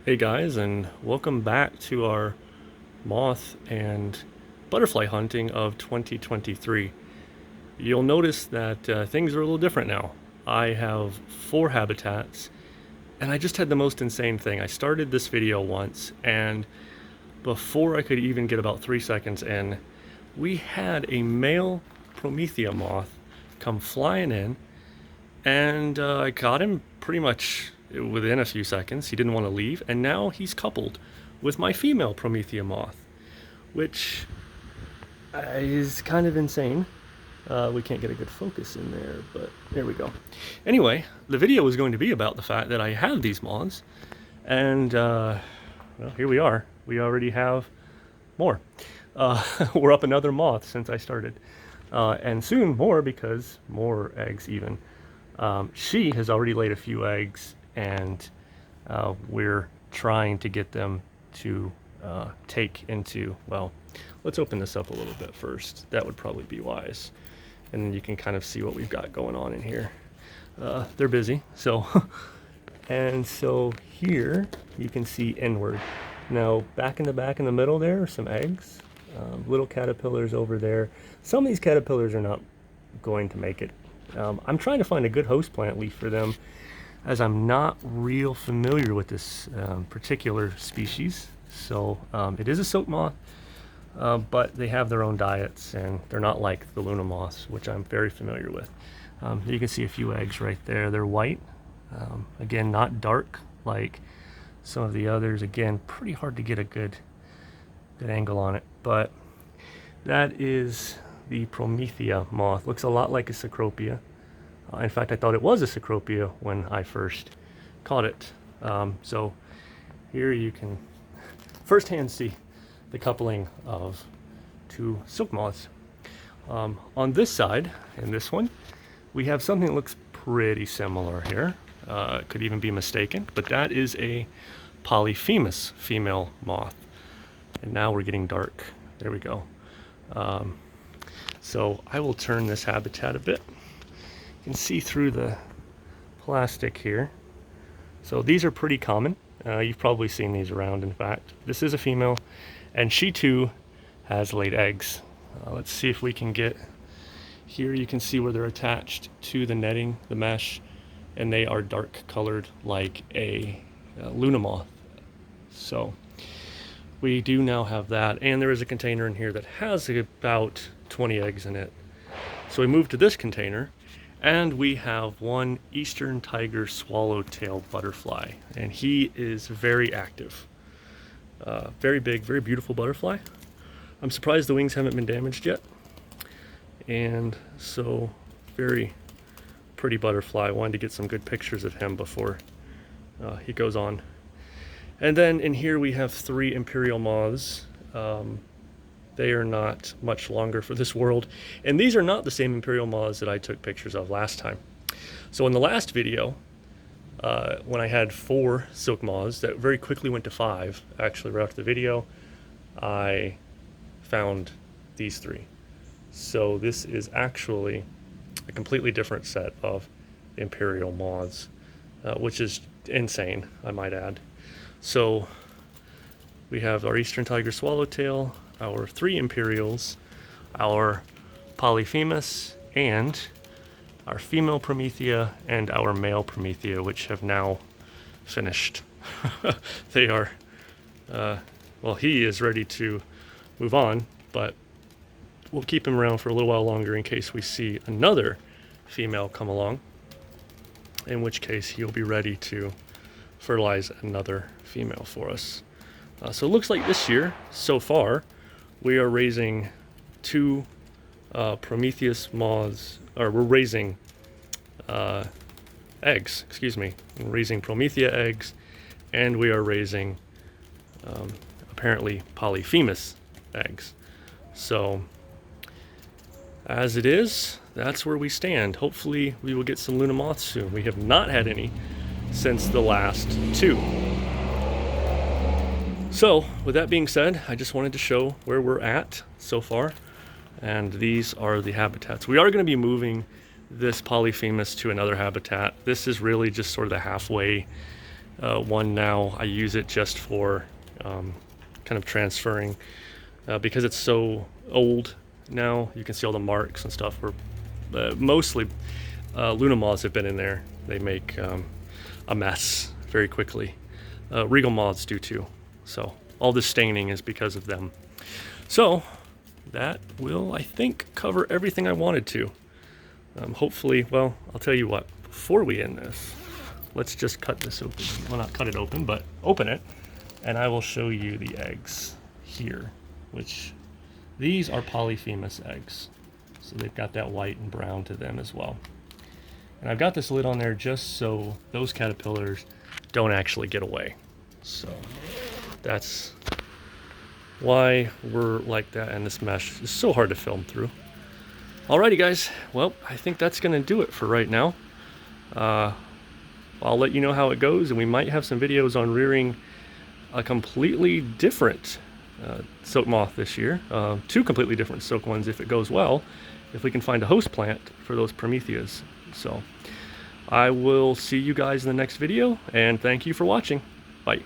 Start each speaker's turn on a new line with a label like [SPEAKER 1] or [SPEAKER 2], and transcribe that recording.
[SPEAKER 1] Hey guys, and welcome back to our moth and butterfly hunting of 2023. You'll notice that things are a little different now. I have 4 habitats, and I just had the most insane thing. I started this video once, and before I could even get about 3 seconds in, we had a male Promethea moth come flying in, and I caught him pretty much within a few seconds. He didn't want to leave, and now he's coupled with my female Promethea moth, which is kind of insane. We can't get a good focus in there, but there we go. Anyway, the video is going to be about the fact that I have these moths, and well, here we are. We already have more. We're up another moth since I started, and soon more because more eggs even. She has already laid a few eggs, and we're trying to get them to take into, well, let's open this up a little bit first. That would probably be wise. And then you can kind of see what we've got going on in here. They're busy, so. And so here you can see inward. Now back in the middle there are some eggs. Little caterpillars over there. Some of these caterpillars are not going to make it. I'm trying to find a good host plant leaf for them, as I'm not real familiar with this particular species. So it is a silk moth, but they have their own diets, and they're not like the Luna moths, which I'm very familiar with. You can see a few eggs right there. They're white. Again, not dark like some of the others. Again, pretty hard to get a good angle on it, but that is the Promethea moth. Looks a lot like a Cecropia. In fact, I thought it was a Cecropia when I first caught it. So here you can firsthand see the coupling of 2 silk moths. On this side, in this one, we have something that looks pretty similar here. Could even be mistaken, but that is a Polyphemus female moth. And now we're getting dark. There we go. So I will turn this habitat a bit. You can see through the plastic here. So these are pretty common. You've probably seen these around, in fact. This is a female, and she too has laid eggs. Let's see if we can get here. You can see where they're attached to the netting, the mesh, and they are dark colored like a Luna moth. So we do now have that, and there is a container in here that has about 20 eggs in it. So we move to this container, and we have one eastern tiger swallowtail butterfly, and he is very active. Very big, very beautiful butterfly. I'm surprised the wings haven't been damaged yet. And so, very pretty butterfly. I wanted to get some good pictures of him before he goes on. And then in here we have 3 imperial moths. They are not much longer for this world. And these are not the same imperial moths that I took pictures of last time. So in the last video, when I had 4 silk moths that very quickly went to 5, actually right after the video, I found these 3. So this is actually a completely different set of imperial moths, which is insane, I might add. So we have our eastern tiger swallowtail, our 3 imperials, our Polyphemus, and our female Promethea, and our male Promethea, which have now finished. They are, well, he is ready to move on, but we'll keep him around for a little while longer in case we see another female come along, in which case he'll be ready to fertilize another female for us. So it looks like this year, so far, we are raising 2 Prometheus moths, or we're raising eggs, excuse me. We're raising Promethea eggs, and we are raising apparently Polyphemus eggs. So as it is, that's where we stand. Hopefully we will get some Luna moths soon. We have not had any since the last 2. So with that being said, I just wanted to show where we're at so far, and these are the habitats. We are going to be moving this Polyphemus to another habitat. This is really just sort of the halfway one now. I use it just for kind of transferring because it's so old now. You can see all the marks and stuff. Where mostly Luna moths have been in there. They make a mess very quickly. Regal moths do too. So all this staining is because of them. So that will, I think, cover everything I wanted to. Hopefully, well, I'll tell you what, before we end this, let's just cut this open. Well, not cut it open, but open it. And I will show you the eggs here, which these are Polyphemus eggs. So they've got that white and brown to them as well. And I've got this lid on there just so those caterpillars don't actually get away. So that's why we're like that, and this mesh is so hard to film through. Alrighty guys, well, I think that's gonna do it for right now. I'll let you know how it goes, and we might have some videos on rearing a completely different silk moth this year. Two completely different silk ones if it goes well, if we can find a host plant for those Prometheas. So I will see you guys in the next video, and thank you for watching. Bye.